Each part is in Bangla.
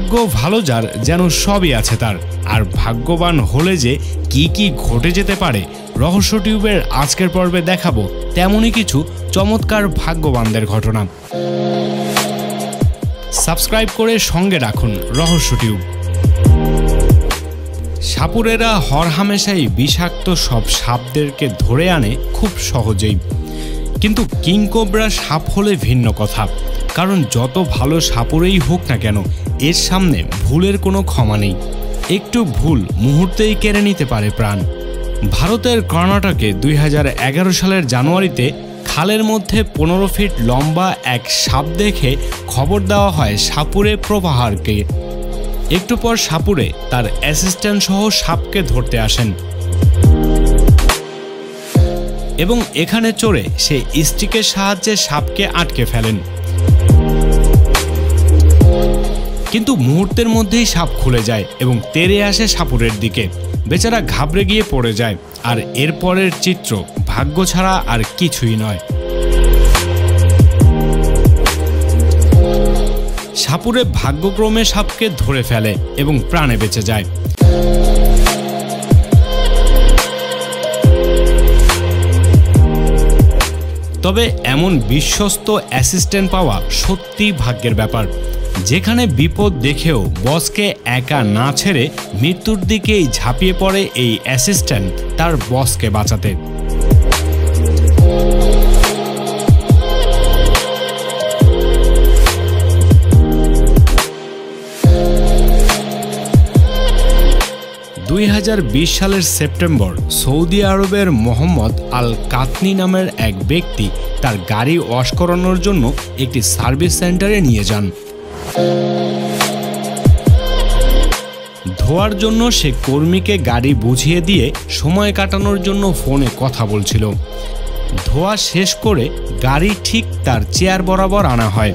ভাগ্য ভালো যার যেন সবই আছে তার, আর ভাগ্যবান হলে যে কি কি ঘটে যেতে পারে রহস্য টিউবের আজকের পর্বে দেখাবো তেমনই কিছু চমৎকার ভাগ্যবানদের ঘটনা। সাবস্ক্রাইব করে সঙ্গে রাখুন রহস্য টিউব। সাপুরেরা হরহামেশাই বিষাক্ত সব সাপদেরকে ধরে আনে খুব সহজেই, কিন্তু কিংকোবরা সাপ হলে ভিন্ন কথা, কারণ যত ভালো সাপুরেই হোক না কেন এর সামনে ভুলের কোনো ক্ষমা নেই। একটু ভুল মুহূর্তেই কেড়ে নিতে পারে প্রাণ। ভারতের কর্ণাটকে 2011 সালের জানুয়ারিতে খালের মধ্যে 15 ফিট লম্বা এক সাপ দেখে খবর দেওয়া হয় সাপুরে প্রভাহারকে। একটু পর সাপুরে তার অ্যাসিস্ট্যান্ট সহ সাপকে ধরতে আসেন এবং এখানে চড়ে সে স্টিকের সাহায্যে সাপকে আটকে ফেলেন, কিন্তু মুহূর্তের মধ্যেই সাপ খুলে যায় এবং তেড়ে আসে সাপুরের দিকে। বেচারা ঘাবড়ে গিয়ে পড়ে যায়, আর এরপরের চিত্র ভাগ্য ছাড়া আর কিছুই নয়। সাপুরে ভাগ্যক্রমে সাপকে ধরে ফেলে এবং প্রাণে বেঁচে যায়। তবে এমন বিশ্বস্ত অ্যাসিস্ট্যান্ট পাওয়া সত্যি ভাগ্যের ব্যাপার, যেখানে বিপদ দেখেও বসকে একা না ছেড়ে মৃত্যুর দিকেই ঝাঁপিয়ে পড়ে এই অ্যাসিস্ট্যান্ট তার বসকে বাঁচাতে। সালের সেপ্টেম্বর সৌদি আরবের মোহাম্মদ আল কাতনি নামের এক ব্যক্তি তার গাড়ি ওয়াশ করানোর জন্য একটি সার্ভিস সেন্টারে নিয়ে যান। ধোয়ার জন্য সে কর্মীকে গাড়ি বুঝিয়ে দিয়ে সময় কাটানোর জন্য ফোনে কথা বলছিল। ধোয়া শেষ করে গাড়ি ঠিক তার চেয়ার বরাবর আনা হয়।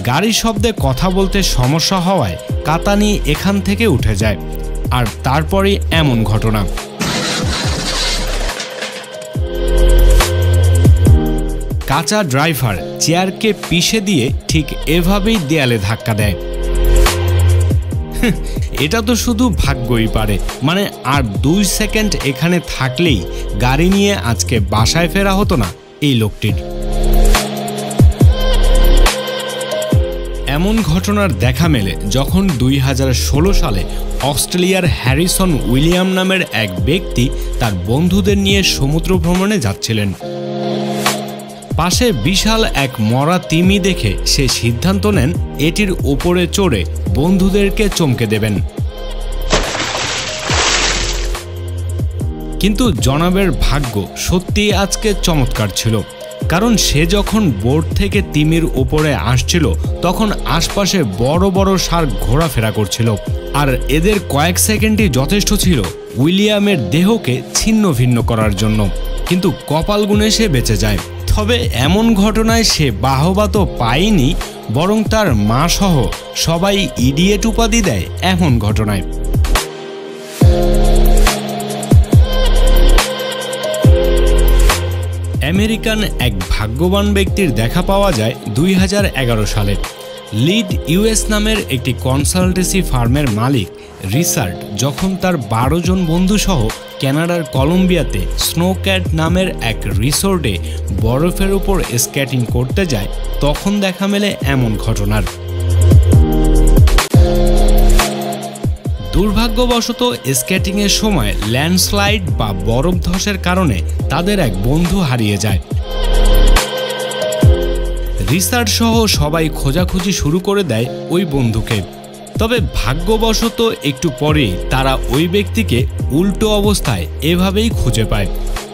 গাড়ির শব্দে কথা বলতে সমস্যা হওয়ায় কাতানি এখান থেকে উঠে যায়, আর তারপরে এমন ঘটনা। কাঁচা ড্রাইভার চেয়ারকে পিষে দিয়ে ঠিক এভাবেই দেয়ালে ধাক্কা দেয়। এটা তো শুধু ভাগ্যই পারে, মানে আর 2 সেকেন্ড এখানে থাকলেই গাড়ি নিয়ে আজকে বাসায় ফেরা হতো না এই লোকটির। এমন ঘটনার দেখা মেলে যখন 2016 সালে অস্ট্রেলিয়ার হ্যারিসন উইলিয়াম নামের এক ব্যক্তি তার বন্ধুদের নিয়ে সমুদ্র ভ্রমণে যাচ্ছিলেন। পাশে বিশাল এক মরা তিমি দেখে সে সিদ্ধান্ত নেন এটির ওপরে চড়ে বন্ধুদেরকে চমকে দেবেন। কিন্তু জনাবের ভাগ্য সত্যিই আজকে চমৎকার ছিল, কারণ সে যখন বোট থেকে তিমির ওপরে আসছিল তখন আশপাশে বড় বড় শার্ক ঘোরাফেরা করছিল, আর এদের কয়েক সেকেন্ডই যথেষ্ট ছিল উইলিয়ামের দেহকে ছিন্ন ভিন্ন করার জন্য। কিন্তু কপাল গুণে সে বেঁচে যায়। তবে এমন ঘটনায় সে বাহবা তো পায়নি, বরং তার মা সহ সবাই ইডিয়েট উপাধি দেয় এমন ঘটনায়। আমেরিকান এক ভাগ্যবান ব্যক্তির দেখা পাওয়া যায় 2011 সালে। লিড ইউএস নামের একটি কনসালটেন্সি ফার্মের মালিক রিচার্ড যখন তার 12 জন বন্ধু সহ কানাডার কলম্বিয়াতে স্নোক্যাট নামের এক রিসোর্টে বরফের উপর স্কেটিং করতে যায়, তখন দেখা মেলে এমন ঘটনার। দুর্ভাগ্যবশত স্কেটিংয়ের সময় ল্যান্ডস্লাইড বা বরফ ধসের কারণে তাদের এক বন্ধু হারিয়ে যায়। রিসার্চ সহ সবাই খোঁজাখুঁজি শুরু করে দেয় ওই বন্ধুকে। তবে ভাগ্যবশত একটু পরেই তারা ওই ব্যক্তিকে উল্টো অবস্থায় এভাবেই খুঁজে পায়।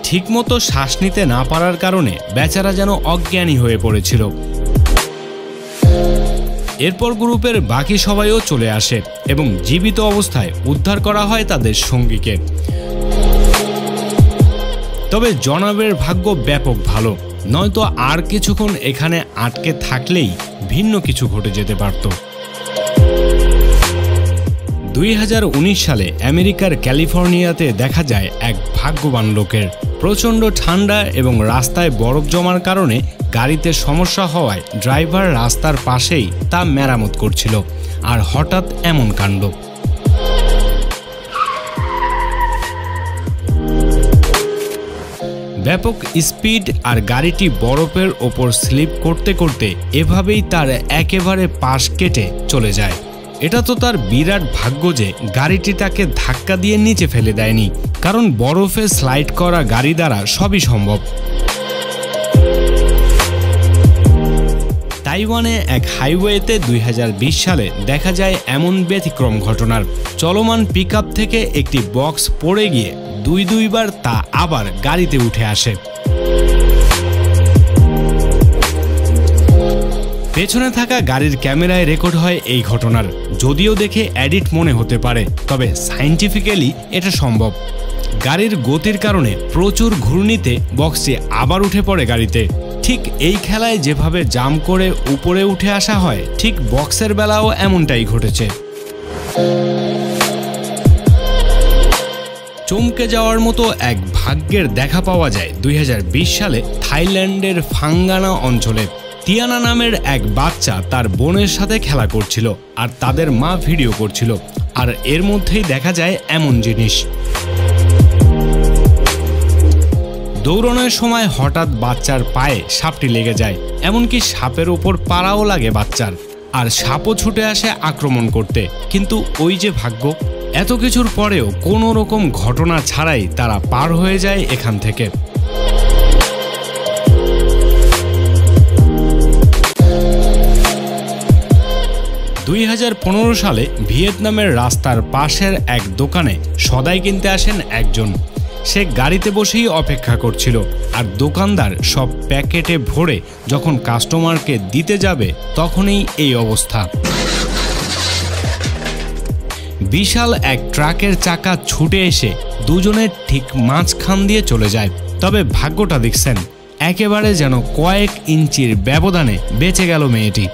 ঠিকমতো শ্বাস নিতে না পারার কারণে বেচারা যেন অজ্ঞানী হয়ে পড়েছিল। এরপর গ্রুপের বাকি সবাইও চলে আসে এবং জীবিত অবস্থায় উদ্ধার করা হয় তাদের সঙ্গীকে। তবে জনাবের ভাগ্য ব্যাপক ভালো, নয়তো আর কিছুক্ষণ এখানে আটকে থাকলেই ভিন্ন কিছু ঘটে যেতে পারত। 2019 সালে আমেরিকার ক্যালিফোর্নিয়াতে দেখা যায় এক ভাগ্যবান লোকের। প্রচণ্ড ঠান্ডা এবং রাস্তায় বরফ জমার কারণে গাড়িতে সমস্যা হওয়ায় ড্রাইভার রাস্তার পাশেই তা মেরামত করছিল, আর হঠাৎ এমন কাণ্ড। ব্যাপক স্পিড আর গাড়িটি বরফের ওপর স্লিপ করতে করতে এভাবেই তার একেবারে পাশ কেটে চলে যায়। এটা তো তার বিরাট ভাগ্য যে গাড়িটি তাকে ধাক্কা দিয়ে নিচে ফেলে দেয়নি, কারণ বরফে স্লাইড করা গাড়ি দ্বারা সবই সম্ভব। তাইওয়ানে এক হাইওয়েতে 2020 সালে দেখা যায় এমন ব্যতিক্রম ঘটনার। চলমান পিকআপ থেকে একটি বক্স পড়ে গিয়ে দুইবার তা আবার গাড়িতে উঠে আসে। পেছনে থাকা গাড়ির ক্যামেরায় রেকর্ড হয় এই ঘটনার। যদিও দেখে এডিট মনে হতে পারে, তবে সায়েন্টিফিক্যালি এটা সম্ভব। গাড়ির গতির কারণে প্রচুর ঘূর্ণিতে বক্সটি আবার উঠে পড়ে গাড়িতে। ঠিক এই খেলায় যেভাবে জাম্প করে উপরে উঠে আসা হয়, ঠিক বক্সের বেলাও এমনটাই ঘটেছে। চমকে যাওয়ার মতো এক ভাগ্যের দেখা পাওয়া যায় 2020 সালে থাইল্যান্ডের ফাঙ্গানা অঞ্চলে। তিয়ানা নামের এক বাচ্চা তার বোনের সাথে খেলা করছিল আর তাদের মা ভিডিও করছিল, আর এর মধ্যেই দেখা যায় এমন জিনিস। দৌড়ানোর সময় হঠাৎ বাচ্চার পায়ে সাপটি লেগে যায়, এমনকি সাপের ওপর পাড়াও লাগে বাচ্চার, আর সাপও ছুটে আসে আক্রমণ করতে। কিন্তু ওই যে ভাগ্য, এত কিছুর পরেও কোনো রকম ঘটনা ছাড়াই তারা পার হয়ে যায় এখান থেকে। 2015 সালে ভিয়েতনামের রাস্তার পাশের এক দোকানে সদাই কিনতে আসেন একজন। সে গাড়িতে বসেই অপেক্ষা করছিল, আর দোকানদার সব প্যাকেটে ভরে যখন কাস্টমারকে দিতে যাবে তখনই এই অবস্থা। বিশাল এক ট্রাকের চাকা ছুটে এসে দুজনের ঠিক মাঝখান দিয়ে চলে যায়। তবে ভাগ্যটা দেখছেন, একেবারে যেন কয়েক ইঞ্চির ব্যবধানে বেঁচে গেল মেয়েটি।